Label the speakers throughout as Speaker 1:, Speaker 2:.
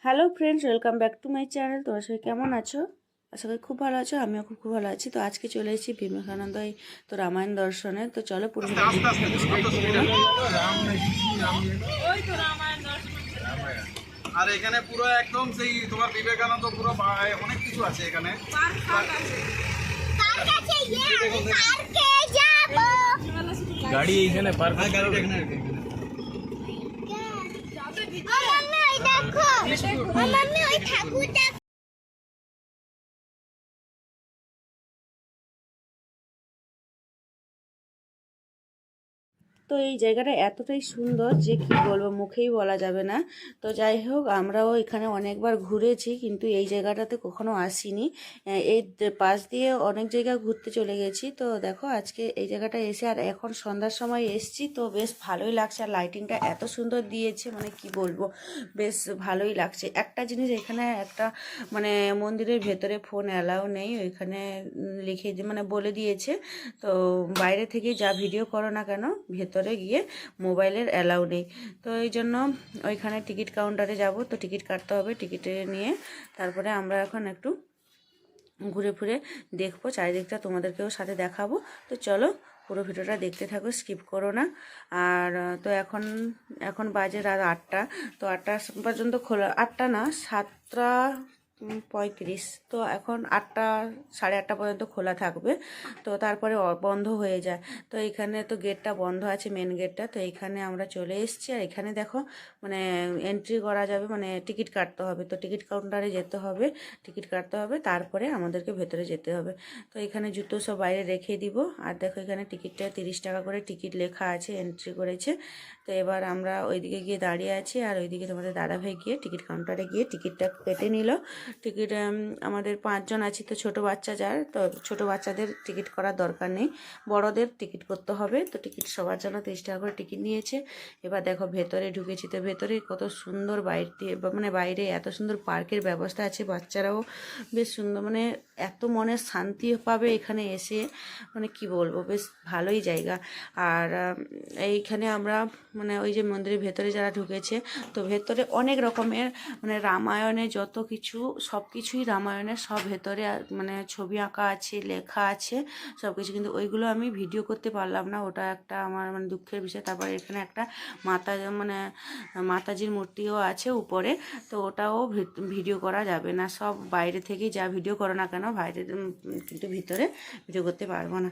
Speaker 1: Hello friends, welcome back to my channel. তোমরা সবাই কেমন আছো? আশা করি খুব ভালো আছো। আমিও খুব খুব ভালো আছি। তো আজকে চলে এসেছি বিবেকানন্দ এই তো রামায়ণ দর্শনে। তো চলো পুরো
Speaker 2: আর এখানে পুরো একদম সেই তোমার বিবেকানন্দ পুরো অনেক কিছু আছে এখানে।
Speaker 3: গাড়ি এইখানে পার্ক
Speaker 2: গাড়িটা এখানে
Speaker 4: দেখো
Speaker 1: তো এই জায়গাটা এতটাই সুন্দর যে কি বলবো, মুখেই বলা যাবে না। তো যাই হোক, আমরাও এখানে অনেকবার ঘুরেছি, কিন্তু এই জায়গাটাতে কখনো আসিনি। এই পাশ দিয়ে অনেক জায়গা ঘুরতে চলে গেছি। তো দেখো আজকে এই জায়গাটা এসে, আর এখন সন্ধ্যার সময় এসছি, তো বেশ ভালোই লাগছে। আর লাইটিংটা এত সুন্দর দিয়েছে, মানে কি বলবো, বেশ ভালোই লাগছে। একটা জিনিস, এখানে একটা মানে মন্দিরের ভেতরে ফোন অ্যালাউ নেই, ওইখানে লিখে মানে বলে দিয়েছে। তো বাইরে থেকে যা ভিডিও করো না কেন, ভেতরে গিয়ে মোবাইলের অ্যালাউ নেই। তো এই জন্য ওইখানে টিকিট কাউন্টারে যাব, তো টিকিট কাটতে হবে। টিকিটে নিয়ে তারপরে আমরা এখন একটু ঘুরে ফিরে দেখবো চারিদিকটা, তোমাদেরকেও সাথে দেখাবো। তো চলো পুরো ভিডিওটা দেখতে থাকো, স্কিপ করো না। আর তো এখন এখন বাজে রাত 8টা। তো 8টা পর্যন্ত খোলা, 8টা না 7:35। তো এখন 8টা, 8:30 পর্যন্ত খোলা থাকবে। তো তারপরে বন্ধ হয়ে যায়। তো এখানে তো গেটটা বন্ধ আছে, মেন গেটটা। তো এখানে আমরা চলে এসেছি। আর এখানে দেখো মানে এন্ট্রি করা যাবে, মানে টিকিট কাটতে হবে। তো টিকিট কাউন্টারে যেতে হবে, টিকিট কাটতে হবে, তারপরে আমাদেরকে ভেতরে যেতে হবে। তো এখানে জুতো সব বাইরে রেখে দিব। আর দেখো এখানে টিকিটটা 30 টাকা করে টিকিট লেখা আছে, এন্ট্রি করেছে। তো এবার আমরা ওইদিকে গিয়ে দাঁড়িয়ে আছি, আর ওইদিকে তোমাদের দাদাভাই গিয়ে টিকিট কাউন্টারে গিয়ে টিকিটটা কেটে নিল। টিকিট আমাদের 5 জন আছি, তো ছোটো বাচ্চা যার, তো ছোটো বাচ্চাদের টিকিট করার দরকার নেই, বড়দের টিকিট করতে হবে। তো টিকিট সবার জন্য 30 টাকা করে টিকিট নিয়েছে। এবার দেখো ভেতরে ঢুকেছি। তো ভেতরে কত সুন্দর বাইরে, মানে বাইরে এত সুন্দর পার্কের ব্যবস্থা আছে, বাচ্চারাও বেশ সুন্দর, মানে এত মনের শান্তি পাবে এখানে এসে, মানে কি বলবো, বেশ ভালোই জায়গা। আর এইখানে আমরা মানে ওই যে মন্দিরের ভেতরে যারা ঢুকেছে, তো ভেতরে অনেক রকমের মানে রামায়ণে যত কিছু, সব কিছুই রামায়ণের সব ভেতরে মানে ছবি আঁকা আছে, লেখা আছে সব কিছু, কিন্তু ওইগুলো আমি ভিডিও করতে পারলাম না, ওটা একটা আমার মানে দুঃখের বিষয়। তারপরে এখানে একটা মাতা মানে মাতাজির মূর্তিও আছে উপরে, তো ওটাও ভিডিও করা যাবে না, সব বাইরে থেকেই যা ভিডিও করো না কেন বাইরে, কিন্তু ভিতরে ভিডিও করতে পারবো না।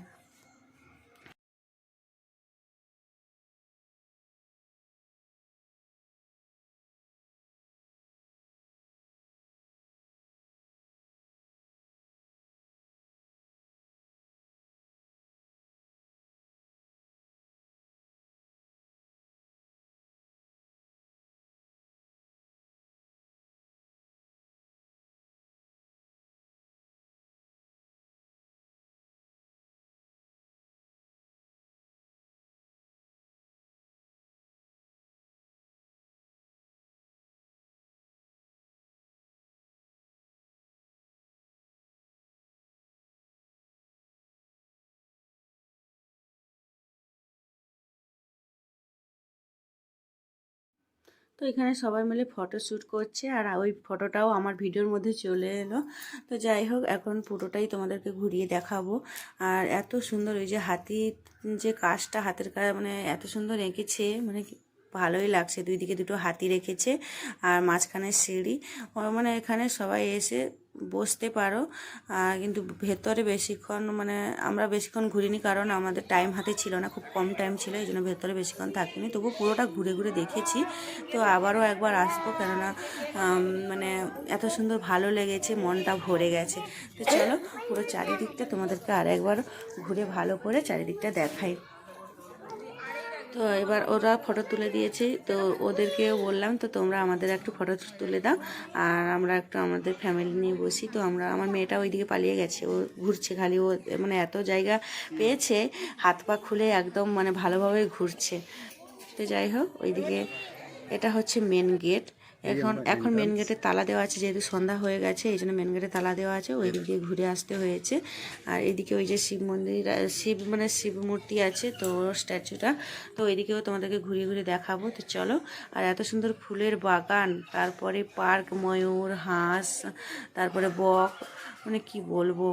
Speaker 1: তো এখানে সবাই মিলে ফটো শ্যুট করছে, আর ওই ফটোটাও আমার ভিডিওর মধ্যে চলে এলো। তো যাই হোক, এখন পুরোটাই তোমাদেরকে ঘুরিয়ে দেখাবো। আর এত সুন্দর ওই যে হাতির যে কাজটা, হাতের কাজ মানে এত সুন্দর এঁকেছে, মানে ভালোই লাগছে। দুই দিকে দুটো হাতি রেখেছে, আর মাঝখানে সিঁড়ি, মানে এখানে সবাই এসে বসতে পারো। কিন্তু ভেতরে বেশিক্ষণ মানে আমরা বেশিক্ষণ ঘুরিনি, কারণ আমাদের টাইম হাতে ছিল না, খুব কম টাইম ছিল, এই জন্য ভেতরে বেশিক্ষণ থাকিনি। তবু পুরোটা ঘুরে ঘুরে দেখেছি। তো আবারও একবার আসবো, কেননা মানে এত সুন্দর ভালো লেগেছে, মনটা ভরে গেছে। তো চলো পুরো চারিদিকটা তোমাদেরকে আর একবার ঘুরে ভালো করে চারিদিকটা দেখাই। তো এবার ওরা ফটো তুলে দিয়েছে, তো ওদেরকেও বললাম তো তোমরা আমাদের একটু ফটো তুলে দাও, আর আমরা একটু আমাদের ফ্যামিলি নিয়ে বসি। তো আমার মেয়েটা ওইদিকে পালিয়ে গেছে, ও ঘুরছে খালি, ও মানে এত জায়গা পেয়েছে, হাত পা খুলে একদম মানে ভালোভাবে ঘুরছে। তো যাই হোক, ওইদিকে এটা হচ্ছে মেন গেট। এখন মেন গেটে তালা দেওয়া আছে, যেহেতু সন্ধ্যা হয়ে গেছে এই জন্য মেন গেটে তালা দেওয়া আছে, ওই দিক দিয়ে ঘুরে আসতে হয়েছে। আর এদিকে ওই যে শিব মন্দির, শিব মূর্তি আছে তো স্ট্যাচুটা, তো ওইদিকেও তোমাদেরকে ঘুরিয়ে ঘুরিয়ে দেখাবো। তো চলো। আর এত সুন্দর ফুলের বাগান, তারপরে পার্ক, ময়ূর, হাঁস, তারপরে বক, মানে কি বলবো,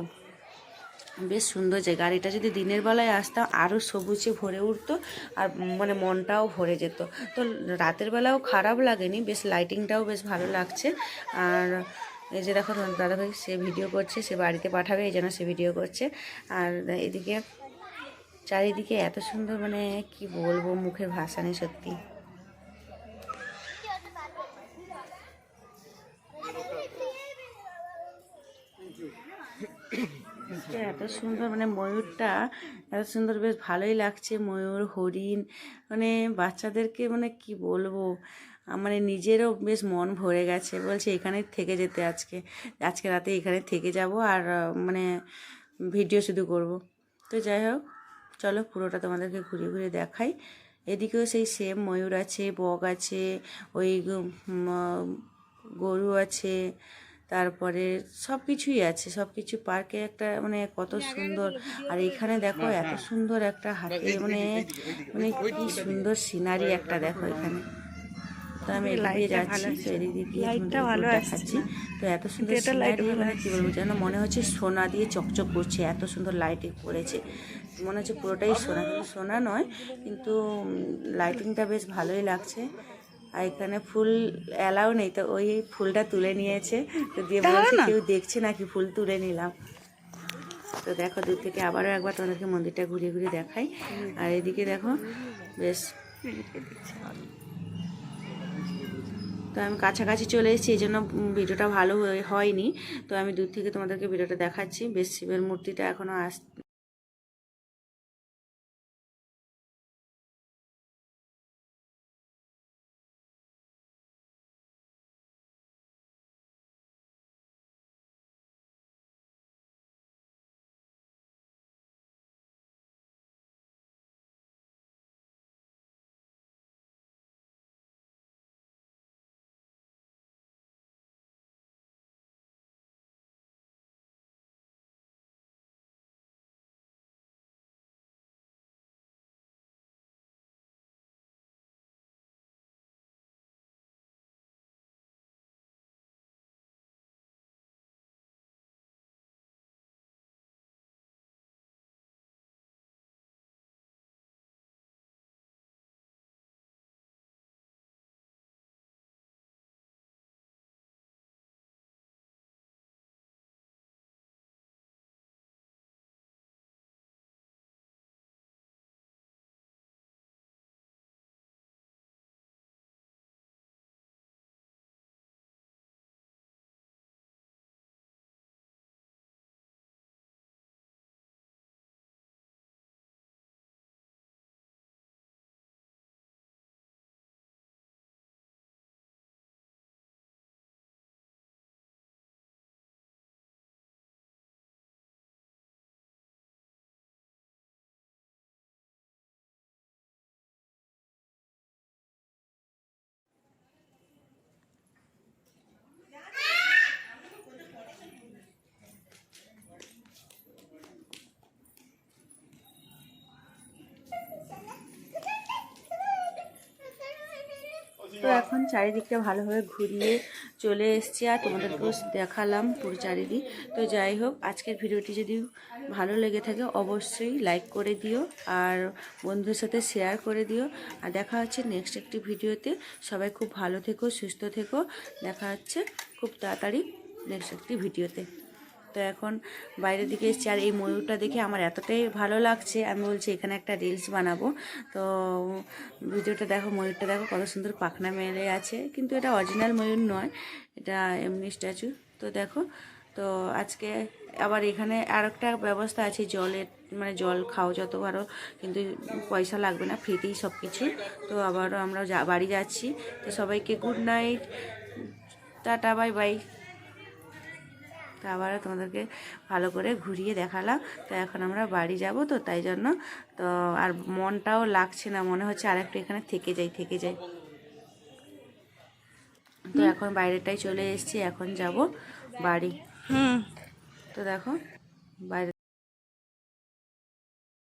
Speaker 1: বেশ সুন্দর জায়গা। আর এটা যদি দিনের বেলায় আসতাম আরও সবুজে ভরে উঠতো, আর মানে মনটাও ভরে যেত। তো রাতের বেলাও খারাপ লাগেনি, বেশ লাইটিংটাও বেশ ভালো লাগছে। আর এই যে দেখো তোমার দাদাভাই সে ভিডিও করছে, সে বাড়িতে পাঠাবে এই জন্য সে ভিডিও করছে। আর এদিকে চারিদিকে এত সুন্দর, মানে কি বলবো, মুখের ভাষা নেই সত্যি। এত সুন্দর, মানে ময়ূরটা এত সুন্দর, বেশ ভালোই লাগছে। ময়ূর, হরিণ, মানে বাচ্চাদেরকে মানে কি বলবো, মানে নিজেরও বেশ মন ভরে গেছে। বলছে এখানে থেকে যেতে, আজকে রাতে এখানে থেকে যাব, আর মানে ভিডিও শুধু করব। তো যাই হোক, চলো পুরোটা তোমাদেরকে ঘুরে ঘুরে দেখাই। এদিকেও সেই সেম ময়ূর আছে, বক আছে, ওই গরু আছে, তারপরে সব কিছুই আছে, সব কিছু পার্কে একটা মানে কত সুন্দর। আর এখানে দেখো এত সুন্দর একটা হাতে, মানে মানে কি সুন্দর সিনারি একটা দেখো এখানে। তো আমি এদিকে যাচ্ছি, তো এদিকে দেখাচ্ছি। তো এত সুন্দর সিনারি, মানে কি বলবো, যেন মনে হচ্ছে সোনা দিয়ে চকচক করছে, এত সুন্দর লাইটিং করেছে, মনে হচ্ছে পুরোটাই সোনা, কিন্তু সোনা নয়, কিন্তু লাইটিংটা বেশ ভালোই লাগছে। আর এখানে ফুল অ্যালাউ নেই, তো ওই ফুলটা তুলে নিয়েছে, তো দিয়ে বলছে কেউ দেখছে নাকি, ফুল তুলে নিলাম। তো দেখো দূর থেকে আবারও একবার তোমাদেরকে মন্দিরটা ঘুরিয়ে ঘুরিয়ে দেখাই। আর এদিকে দেখো বেশ, তো আমি কাছাকাছি চলে এসেছি, এই জন্য ভিডিওটা ভালো হয়নি। তো আমি দূর থেকে তোমাদেরকে ভিডিওটা দেখাচ্ছি। বেশ শিবের মূর্তিটা এখনও তো এখন চারিদিকটা ভালোভাবে ঘুরিয়ে চলে এসেছি, আর তোমাদেরকেও দেখালাম পুরো চারিদিক। তো যাই হোক, আজকের ভিডিওটি যদি ভালো লেগে থাকে অবশ্যই লাইক করে দিও, আর বন্ধুদের সাথে শেয়ার করে দিও। আর দেখা হচ্ছে নেক্সট একটি ভিডিওতে। সবাই খুব ভালো থেকো, সুস্থ থেকো। দেখা হচ্ছে খুব তাড়াতাড়ি নেক্সট একটি ভিডিওতে। তো এখন বাইরের দিকে এসেছি, আর এই ময়ূরটা দেখে আমার এতটাই ভালো লাগছে, আমি বলছি এখানে একটা রিলস বানাবো। তো ভিডিওটা দেখো, ময়ূরটা দেখো কত সুন্দর পাখনা মেলে আছে, কিন্তু এটা অরিজিনাল ময়ূর নয়, এটা এমনি স্ট্যাচু। তো দেখো, তো আজকে আবার এখানে আর একটা ব্যবস্থা আছে জলের, মানে জল খাও যত পারো, কিন্তু পয়সা লাগবে না, ফ্রিতেই সব কিছু। তো আবারও আমরা বাড়ি যাচ্ছি। তো সবাইকে good night, tata, bye bye. তো আবারও তোমাদেরকে ভালো করে ঘুরিয়ে দেখালাম। তো এখন আমরা বাড়ি যাব, তো তাই জন্য তো আর মনটাও লাগছে না, মনে হচ্ছে আর একটু এখানে থেকে যাই। তো এখন বাইরেটাই চলে এসেছি, এখন যাব বাড়ি। তো দেখো বাইরে